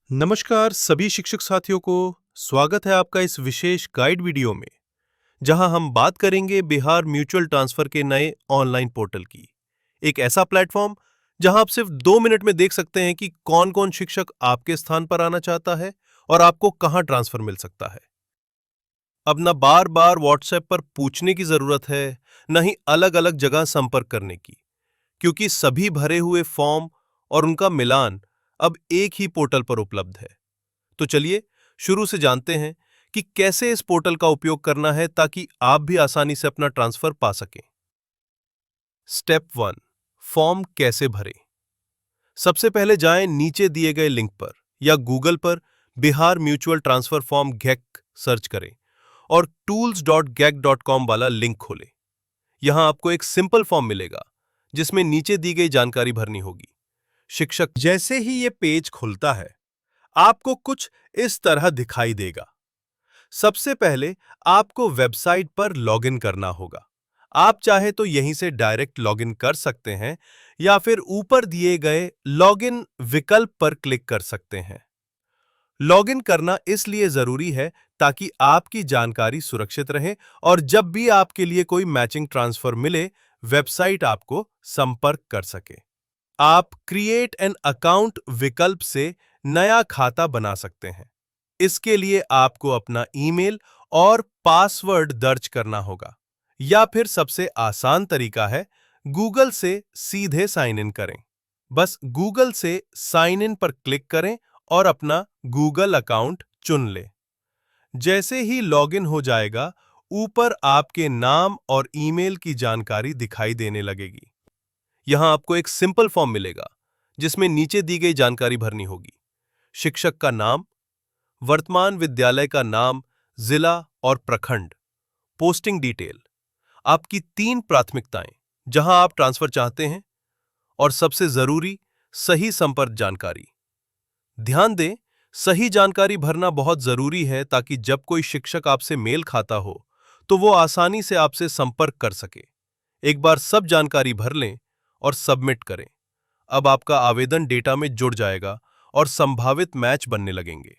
नमस्कार सभी शिक्षक साथियों को। स्वागत है आपका इस विशेष गाइड वीडियो में, जहां हम बात करेंगे बिहार म्यूचुअल ट्रांसफर के नए ऑनलाइन पोर्टल की। एक ऐसा प्लेटफॉर्म जहां आप सिर्फ 2 मिनट में देख सकते हैं कि कौन कौन शिक्षक आपके स्थान पर आना चाहता है और आपको कहां ट्रांसफर मिल सकता है। अब न बार बार व्हाट्सएप पर पूछने की जरूरत है, न ही अलग अलग जगह संपर्क करने की, क्योंकि सभी भरे हुए फॉर्म और उनका मिलान अब एक ही पोर्टल पर उपलब्ध है। तो चलिए शुरू से जानते हैं कि कैसे इस पोर्टल का उपयोग करना है ताकि आप भी आसानी से अपना ट्रांसफर पा सकें। स्टेप 1, फॉर्म कैसे भरें। सबसे पहले जाएं नीचे दिए गए लिंक पर या गूगल पर बिहार म्यूचुअल ट्रांसफर फॉर्म गैक सर्च करें और tools.gec.com वाला लिंक खोलें। यहां आपको एक सिंपल फॉर्म मिलेगा जिसमें नीचे दी गई जानकारी भरनी होगी। शिक्षक जैसे ही ये पेज खुलता है, आपको कुछ इस तरह दिखाई देगा। सबसे पहले आपको वेबसाइट पर लॉगिन करना होगा। आप चाहे तो यहीं से डायरेक्ट लॉगिन कर सकते हैं या फिर ऊपर दिए गए लॉगिन विकल्प पर क्लिक कर सकते हैं। लॉगिन करना इसलिए जरूरी है ताकि आपकी जानकारी सुरक्षित रहे और जब भी आपके लिए कोई मैचिंग ट्रांसफर मिले, वेबसाइट आपको संपर्क कर सके। आप क्रिएट एन अकाउंट विकल्प से नया खाता बना सकते हैं। इसके लिए आपको अपना ईमेल और पासवर्ड दर्ज करना होगा, या फिर सबसे आसान तरीका है गूगल से सीधे साइन इन करें। बस गूगल से साइन इन पर क्लिक करें और अपना गूगल अकाउंट चुन लें। जैसे ही लॉगिन हो जाएगा, ऊपर आपके नाम और ईमेल की जानकारी दिखाई देने लगेगी। यहां आपको एक सिंपल फॉर्म मिलेगा जिसमें नीचे दी गई जानकारी भरनी होगी। शिक्षक का नाम, वर्तमान विद्यालय का नाम, जिला और प्रखंड, पोस्टिंग डिटेल, आपकी 3 प्राथमिकताएं जहां आप ट्रांसफर चाहते हैं, और सबसे जरूरी सही संपर्क जानकारी। ध्यान दें, सही जानकारी भरना बहुत जरूरी है ताकि जब कोई शिक्षक आपसे मेल खाता हो तो वो आसानी से आपसे संपर्क कर सके। एक बार सब जानकारी भर लें और सबमिट करें। अब आपका आवेदन डेटा में जुड़ जाएगा और संभावित मैच बनने लगेंगे।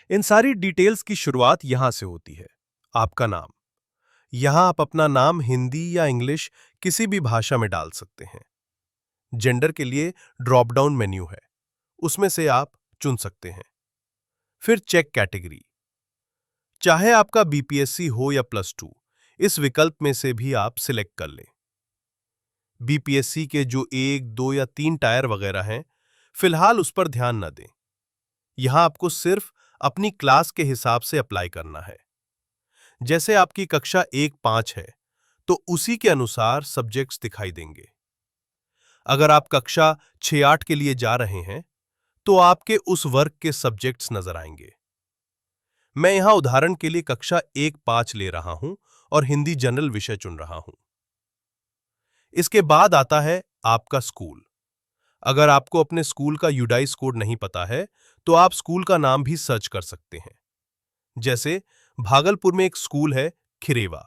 इन सारी डिटेल्स की शुरुआत यहां से होती है। आपका नाम, यहां आप अपना नाम हिंदी या इंग्लिश किसी भी भाषा में डाल सकते हैं। जेंडर के लिए ड्रॉप डाउन मेन्यू है, उसमें से आप चुन सकते हैं। फिर चेक कैटेगरी, चाहे आपका बीपीएससी हो या +2, इस विकल्प में से भी आप सिलेक्ट कर लें। बीपीएससी के जो 1, 2 या 3 टायर वगैरह हैं, फिलहाल उस पर ध्यान न दें। यहां आपको सिर्फ अपनी क्लास के हिसाब से अप्लाई करना है। जैसे आपकी कक्षा 1-5 है, तो उसी के अनुसार सब्जेक्ट्स दिखाई देंगे। अगर आप कक्षा 6-8 के लिए जा रहे हैं, तो आपके उस वर्ग के सब्जेक्ट्स नजर आएंगे। मैं यहां उदाहरण के लिए कक्षा 1-5 ले रहा हूं और हिंदी जनरल विषय चुन रहा हूं। इसके बाद आता है आपका स्कूल। अगर आपको अपने स्कूल का यूडाइस कोड नहीं पता है, तो आप स्कूल का नाम भी सर्च कर सकते हैं। जैसे भागलपुर में एक स्कूल है, खिरेवा।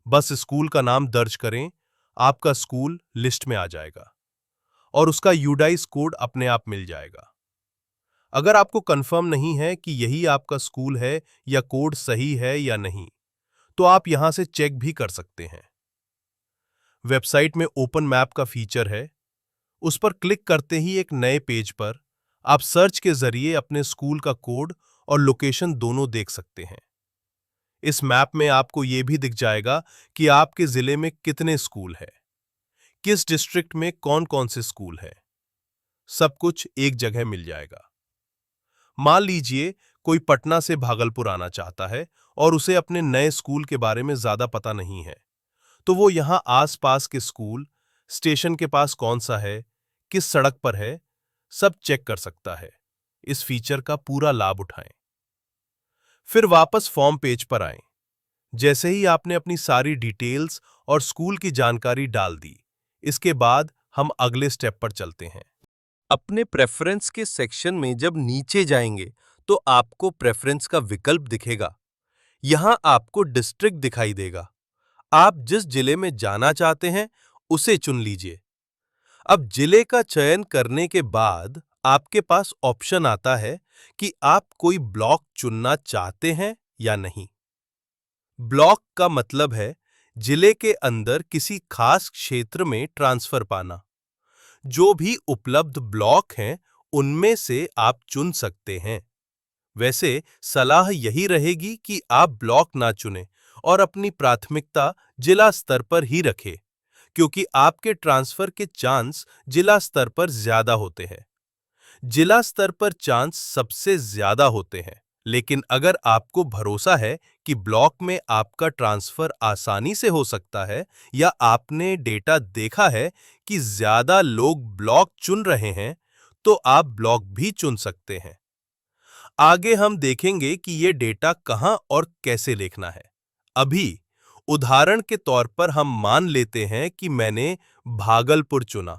बस स्कूल का नाम दर्ज करें, आपका स्कूल लिस्ट में आ जाएगा और उसका यूडाइस कोड अपने आप मिल जाएगा। अगर आपको कंफर्म नहीं है कि यही आपका स्कूल है या कोड सही है या नहीं, तो आप यहां से चेक भी कर सकते हैं। वेबसाइट में ओपन मैप का फीचर है, उस पर क्लिक करते ही एक नए पेज पर आप सर्च के जरिए अपने स्कूल का कोड और लोकेशन दोनों देख सकते हैं। इस मैप में आपको यह भी दिख जाएगा कि आपके जिले में कितने स्कूल हैं, किस डिस्ट्रिक्ट में कौन कौन से स्कूल हैं। सब कुछ एक जगह मिल जाएगा। मान लीजिए कोई पटना से भागलपुर आना चाहता है और उसे अपने नए स्कूल के बारे में ज्यादा पता नहीं है, तो वो यहां आसपास के स्कूल, स्टेशन के पास कौन सा है, किस सड़क पर है, सब चेक कर सकता है। इस फीचर का पूरा लाभ उठाएं। फिर वापस फॉर्म पेज पर आएं। जैसे ही आपने अपनी सारी डिटेल्स और स्कूल की जानकारी डाल दी, इसके बाद हम अगले स्टेप पर चलते हैं। अपने प्रेफरेंस के सेक्शन में जब नीचे जाएंगे, तो आपको प्रेफरेंस का विकल्प दिखेगा। यहां आपको डिस्ट्रिक्ट दिखाई देगा। आप जिस जिले में जाना चाहते हैं, उसे चुन लीजिए। अब जिले का चयन करने के बाद आपके पास ऑप्शन आता है कि आप कोई ब्लॉक चुनना चाहते हैं या नहीं। ब्लॉक का मतलब है जिले के अंदर किसी खास क्षेत्र में ट्रांसफर पाना। जो भी उपलब्ध ब्लॉक हैं, उनमें से आप चुन सकते हैं। वैसे सलाह यही रहेगी कि आप ब्लॉक ना चुनें और अपनी प्राथमिकता जिला स्तर पर ही रखें, क्योंकि आपके ट्रांसफर के चांस जिला स्तर पर ज्यादा होते हैं। जिला स्तर पर चांस सबसे ज्यादा होते हैं, लेकिन अगर आपको भरोसा है कि ब्लॉक में आपका ट्रांसफर आसानी से हो सकता है या आपने डेटा देखा है कि ज्यादा लोग ब्लॉक चुन रहे हैं, तो आप ब्लॉक भी चुन सकते हैं। आगे हम देखेंगे कि ये डेटा कहां और कैसे देखना है। अभी उदाहरण के तौर पर हम मान लेते हैं कि मैंने भागलपुर चुना।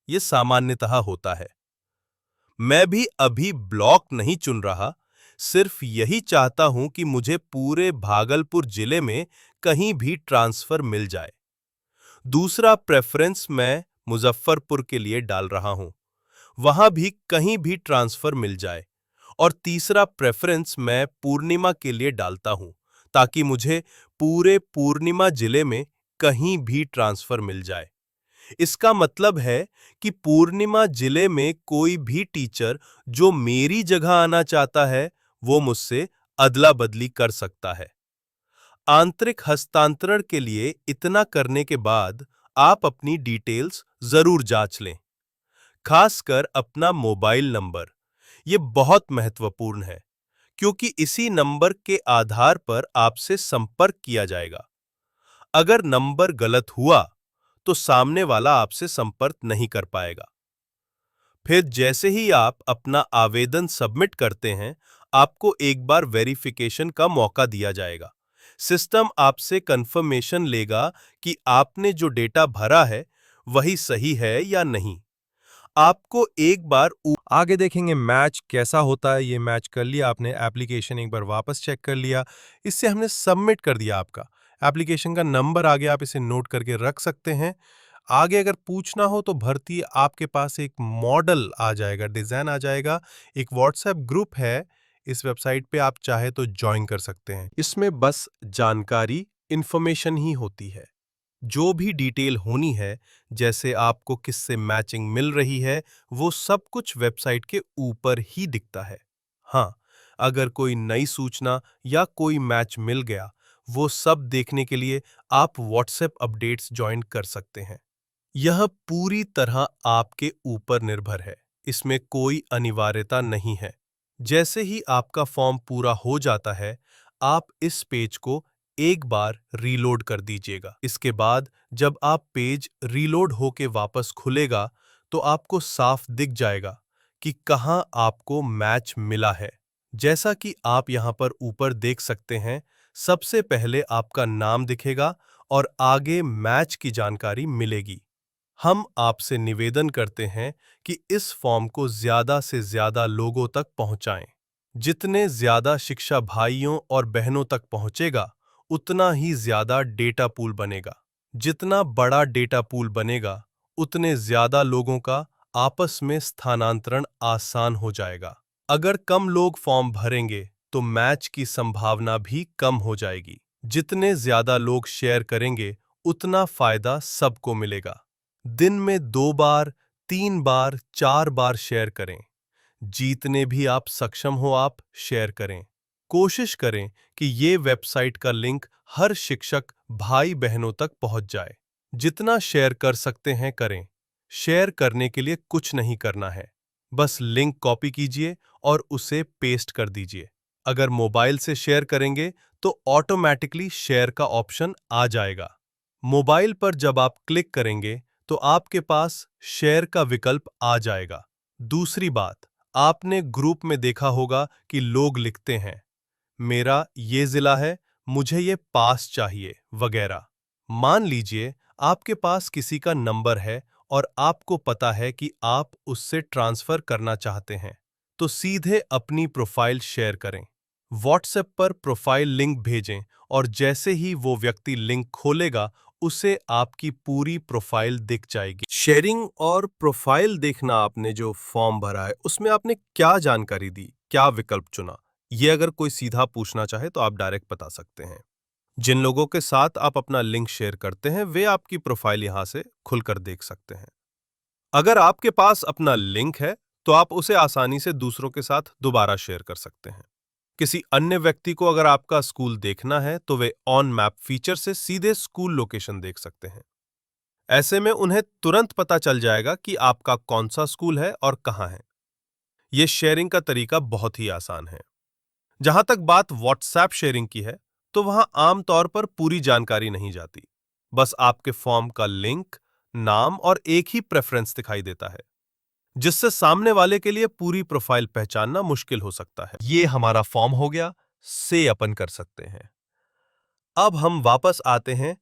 यह सामान्यतः होता है। मैं भी अभी ब्लॉक नहीं चुन रहा, सिर्फ यही चाहता हूं कि मुझे पूरे भागलपुर जिले में कहीं भी ट्रांसफर मिल जाए। दूसरा प्रेफरेंस मैं मुजफ्फरपुर के लिए डाल रहा हूं, वहां भी कहीं भी ट्रांसफर मिल जाए। और तीसरा प्रेफरेंस मैं पूर्णिमा के लिए डालता हूं, ताकि मुझे पूरे पूर्णिमा जिले में कहीं भी ट्रांसफर मिल जाए। इसका मतलब है कि पूर्णिमा जिले में कोई भी टीचर जो मेरी जगह आना चाहता है, वो मुझसे अदला बदली कर सकता है। आंतरिक हस्तांतरण के लिए इतना करने के बाद आप अपनी डिटेल्स जरूर जांच लें, खासकर अपना मोबाइल नंबर। ये बहुत महत्वपूर्ण है, क्योंकि इसी नंबर के आधार पर आपसे संपर्क किया जाएगा। अगर नंबर गलत हुआ, तो सामने वाला आपसे संपर्क नहीं कर पाएगा। फिर जैसे ही आप अपना आवेदन सबमिट करते हैं, आपको एक बार वेरिफिकेशन का मौका दिया जाएगा। सिस्टम आपसे कंफर्मेशन लेगा कि आपने जो डेटा भरा है, वही सही है या नहीं। आपको एक बार आगे देखेंगे मैच कैसा होता है। ये मैच कर लिया आपने, एप्लीकेशन एक बार वापस चेक कर लिया, इससे हमने सबमिट कर दिया आपका एप्लीकेशन का नंबर। आगे आप इसे नोट करके रख सकते हैं। आगे अगर पूछना हो तो भर्ती आपके पास एक मॉडल आ जाएगा, डिज़ाइन आ जाएगा। एक व्हाट्सएप ग्रुप है, इस वेबसाइट पे आप चाहे तो ज्वाइन कर सकते हैं। इसमें बस जानकारी, इंफॉर्मेशन ही होती है। जो भी डिटेल होनी है, जैसे आपको किससे मैचिंग मिल रही है, वो सब कुछ वेबसाइट के ऊपर ही दिखता है। हाँ, अगर कोई नई सूचना या कोई मैच मिल गया, वो सब देखने के लिए आप व्हाट्सएप अपडेट्स ज्वाइन कर सकते हैं। यह पूरी तरह आपके ऊपर निर्भर है, इसमें कोई अनिवार्यता नहीं है। जैसे ही आपका फॉर्म पूरा हो जाता है, आप इस पेज को एक बार रीलोड कर दीजिएगा। इसके बाद जब आप पेज रीलोड होके वापस खुलेगा, तो आपको साफ दिख जाएगा कि कहां आपको मैच मिला है। जैसा कि आप यहां पर ऊपर देख सकते हैं, सबसे पहले आपका नाम दिखेगा और आगे मैच की जानकारी मिलेगी। हम आपसे निवेदन करते हैं कि इस फॉर्म को ज्यादा से ज्यादा लोगों तक पहुंचाएं। जितने ज्यादा शिक्षा भाइयों और बहनों तक पहुंचेगा, उतना ही ज्यादा डेटा पूल बनेगा। जितना बड़ा डेटा पूल बनेगा, उतने ज्यादा लोगों का आपस में स्थानांतरण आसान हो जाएगा। अगर कम लोग फॉर्म भरेंगे, तो मैच की संभावना भी कम हो जाएगी। जितने ज्यादा लोग शेयर करेंगे, उतना फायदा सबको मिलेगा। दिन में 2 बार, 3 बार, 4 बार शेयर करें। जितने भी आप सक्षम हो, आप शेयर करें। कोशिश करें कि ये वेबसाइट का लिंक हर शिक्षक भाई बहनों तक पहुंच जाए। जितना शेयर कर सकते हैं करें। शेयर करने के लिए कुछ नहीं करना है, बस लिंक कॉपी कीजिए और उसे पेस्ट कर दीजिए। अगर मोबाइल से शेयर करेंगे, तो ऑटोमैटिकली शेयर का ऑप्शन आ जाएगा। मोबाइल पर जब आप क्लिक करेंगे, तो आपके पास शेयर का विकल्प आ जाएगा। दूसरी बात, आपने ग्रुप में देखा होगा कि लोग लिखते हैं, मेरा ये जिला है, मुझे ये पास चाहिए वगैरह। मान लीजिए आपके पास किसी का नंबर है और आपको पता है कि आप उससे ट्रांसफर करना चाहते हैं, तो सीधे अपनी प्रोफाइल शेयर करें। व्हाट्सएप पर प्रोफाइल लिंक भेजें और जैसे ही वो व्यक्ति लिंक खोलेगा, उसे आपकी पूरी प्रोफाइल दिख जाएगी। शेयरिंग और प्रोफाइल देखना, आपने जो फॉर्म भरा है उसमें आपने क्या जानकारी दी, क्या विकल्प चुना, ये अगर कोई सीधा पूछना चाहे तो आप डायरेक्ट बता सकते हैं। जिन लोगों के साथ आप अपना लिंक शेयर करते हैं वे आपकी प्रोफाइल यहां से खुलकर देख सकते हैं। अगर आपके पास अपना लिंक है तो आप उसे आसानी से दूसरों के साथ दोबारा शेयर कर सकते हैं। किसी अन्य व्यक्ति को अगर आपका स्कूल देखना है तो वे ऑन मैप फीचर से सीधे स्कूल लोकेशन देख सकते हैं। ऐसे में उन्हें तुरंत पता चल जाएगा कि आपका कौन सा स्कूल है और कहां है। यह शेयरिंग का तरीका बहुत ही आसान है। जहां तक बात व्हाट्सएप शेयरिंग की है तो वहां आमतौर पर पूरी जानकारी नहीं जाती, बस आपके फॉर्म का लिंक, नाम और एक ही प्रेफरेंस दिखाई देता है, जिससे सामने वाले के लिए पूरी प्रोफाइल पहचानना मुश्किल हो सकता है। ये हमारा फॉर्म हो गया, से अपन कर सकते हैं। अब हम वापस आते हैं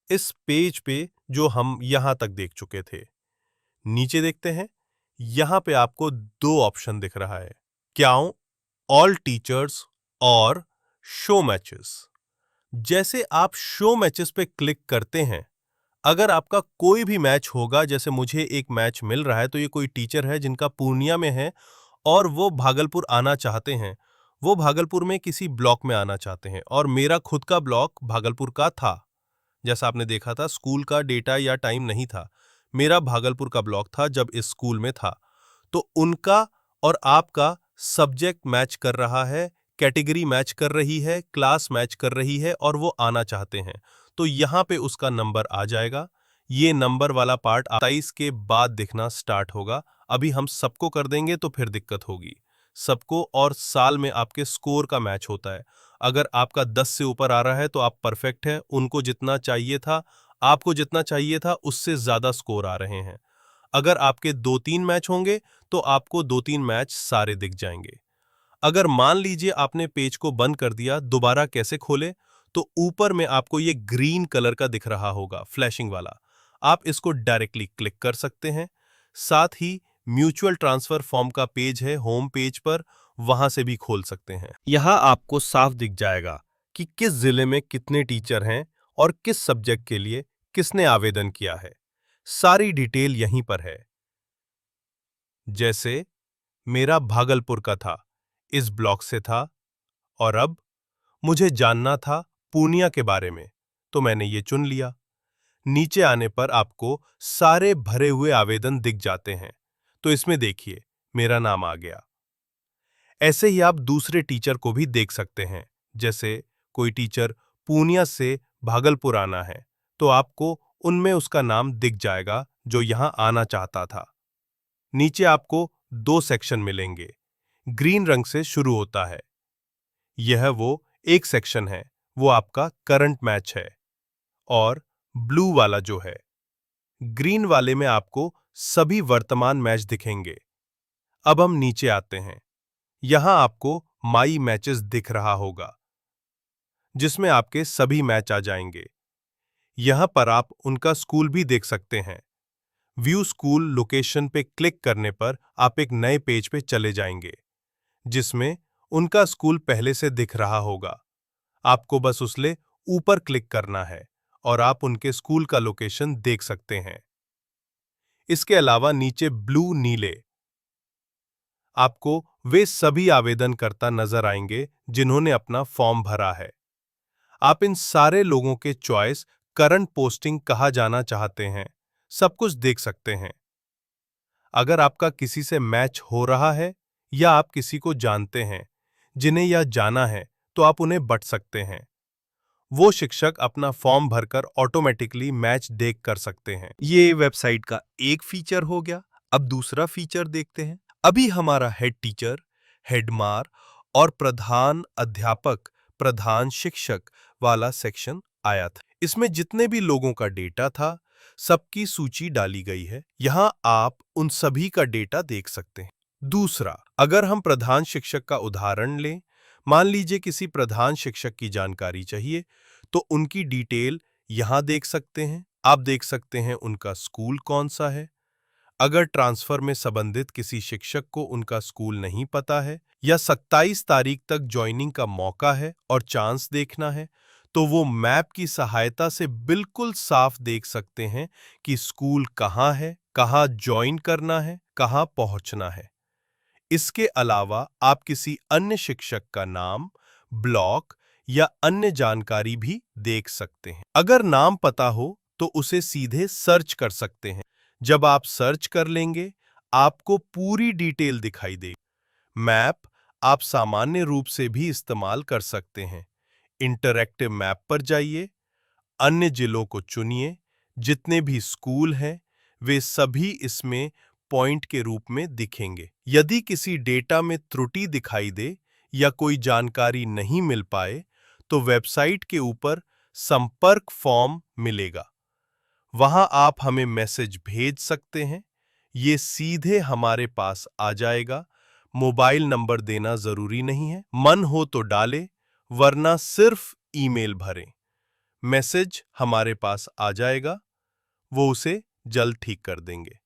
इस पेज पे जो हम यहां तक देख चुके थे। नीचे देखते हैं, यहां पे आपको दो ऑप्शन दिख रहा है, क्याओ ऑल टीचर्स और शो मैचेस। जैसे आप शो मैचेस पे क्लिक करते हैं, अगर आपका कोई भी मैच होगा, जैसे मुझे एक मैच मिल रहा है तो ये कोई टीचर है जिनका पूर्णिया में है और वो भागलपुर आना चाहते हैं। वो भागलपुर में किसी ब्लॉक में आना चाहते हैं और मेरा खुद का ब्लॉक भागलपुर का था। जैसा आपने देखा था, स्कूल का डेटा या टाइम नहीं था, मेरा भागलपुर का ब्लॉक था जब इस स्कूल में था। तो उनका और आपका सब्जेक्ट मैच कर रहा है, कैटेगरी मैच कर रही है, क्लास मैच कर रही है और वो आना चाहते हैं, तो यहां पे उसका नंबर आ जाएगा। ये नंबर वाला पार्ट 27 के बाद दिखना स्टार्ट होगा। अभी हम सबको कर देंगे तो फिर दिक्कत होगी। सबको और साल में आपके स्कोर का मैच होता है। अगर आपका 10 से ऊपर आ रहा है तो आप परफेक्ट हैं, उनको जितना चाहिए था, आपको जितना चाहिए था उससे ज्यादा स्कोर आ रहे हैं। अगर आपके 2-3 मैच होंगे तो आपको 2-3 मैच सारे दिख जाएंगे। अगर मान लीजिए आपने पेज को बंद कर दिया, दोबारा कैसे खोले, तो ऊपर में आपको ये ग्रीन कलर का दिख रहा होगा, फ्लैशिंग वाला। आप इसको डायरेक्टली क्लिक कर सकते हैं। साथ ही म्यूचुअल ट्रांसफर फॉर्म का पेज है होम पेज पर, वहां से भी खोल सकते हैं। यहां आपको साफ दिख जाएगा कि किस जिले में कितने टीचर हैं और किस सब्जेक्ट के लिए किसने आवेदन किया है। सारी डिटेल यहीं पर है। जैसे मेरा भागलपुर का था, इस ब्लॉक से था, और अब मुझे जानना था पूर्णिया के बारे में, तो मैंने ये चुन लिया। नीचे आने पर आपको सारे भरे हुए आवेदन दिख जाते हैं, तो इसमें देखिए मेरा नाम आ गया। ऐसे ही आप दूसरे टीचर को भी देख सकते हैं। जैसे कोई टीचर पूर्णिया से भागलपुर आना है तो आपको उनमें उसका नाम दिख जाएगा जो यहां आना चाहता था। नीचे आपको दो सेक्शन मिलेंगे। ग्रीन रंग से शुरू होता है, यह वो एक सेक्शन है, वो आपका करंट मैच है। और ब्लू वाला जो है, ग्रीन वाले में आपको सभी वर्तमान मैच दिखेंगे। अब हम नीचे आते हैं, यहां आपको माई मैचेस दिख रहा होगा, जिसमें आपके सभी मैच आ जाएंगे। यहां पर आप उनका स्कूल भी देख सकते हैं। व्यू स्कूल लोकेशन पे क्लिक करने पर आप एक नए पेज पे चले जाएंगे, जिसमें उनका स्कूल पहले से दिख रहा होगा। आपको बस उसले ऊपर क्लिक करना है और आप उनके स्कूल का लोकेशन देख सकते हैं। इसके अलावा नीचे ब्लू नीले आपको वे सभी आवेदनकर्ता नजर आएंगे जिन्होंने अपना फॉर्म भरा है। आप इन सारे लोगों के चॉइस, करंट पोस्टिंग कहाँ जाना चाहते हैं, सब कुछ देख सकते हैं। अगर आपका किसी से मैच हो रहा है या आप किसी को जानते हैं जिन्हें यह जाना है, तो आप उन्हें बट सकते हैं। वो शिक्षक अपना फॉर्म भरकर ऑटोमेटिकली मैच देख कर सकते हैं। ये वेबसाइट का एक फीचर हो गया। अब दूसरा फीचर देखते हैं। अभी हमारा हेड टीचर, हेडमार और प्रधान अध्यापक, प्रधान शिक्षक वाला सेक्शन आया था। इसमें जितने भी लोगों का डेटा था, सबकी सूची डाली गई है। यहां आप उन सभी का डेटा देख सकते हैं। दूसरा, अगर हम प्रधान शिक्षक का उदाहरण लें, मान लीजिए किसी प्रधान शिक्षक की जानकारी चाहिए, तो उनकी डिटेल यहां देख सकते हैं। आप देख सकते हैं उनका स्कूल कौन सा है। अगर ट्रांसफर में संबंधित किसी शिक्षक को उनका स्कूल नहीं पता है या 27 तारीख तक ज्वाइनिंग का मौका है और चांस देखना है, तो वो मैप की सहायता से बिल्कुल साफ देख सकते हैं कि स्कूल कहाँ है, कहाँ ज्वाइन करना है, कहाँ पहुंचना है। इसके अलावा आप किसी अन्य शिक्षक का नाम, ब्लॉक या अन्य जानकारी भी देख सकते हैं। अगर नाम पता हो तो उसे सीधे सर्च कर सकते हैं। जब आप सर्च कर लेंगे, आपको पूरी डिटेल दिखाई देगी। मैप आप सामान्य रूप से भी इस्तेमाल कर सकते हैं। इंटरैक्टिव मैप पर जाइए, अन्य जिलों को चुनिए, जितने भी स्कूल हैं, वे सभी इसमें पॉइंट के रूप में दिखेंगे। यदि किसी डेटा में त्रुटि दिखाई दे या कोई जानकारी नहीं मिल पाए, तो वेबसाइट के ऊपर संपर्क फॉर्म मिलेगा। वहां आप हमें मैसेज भेज सकते हैं। ये सीधे हमारे पास आ जाएगा। मोबाइल नंबर देना जरूरी नहीं है। मन हो तो डालें, वरना सिर्फ ईमेल भरें। मैसेज हमारे पास आ जाएगा, वो उसे जल्द ठीक कर देंगे।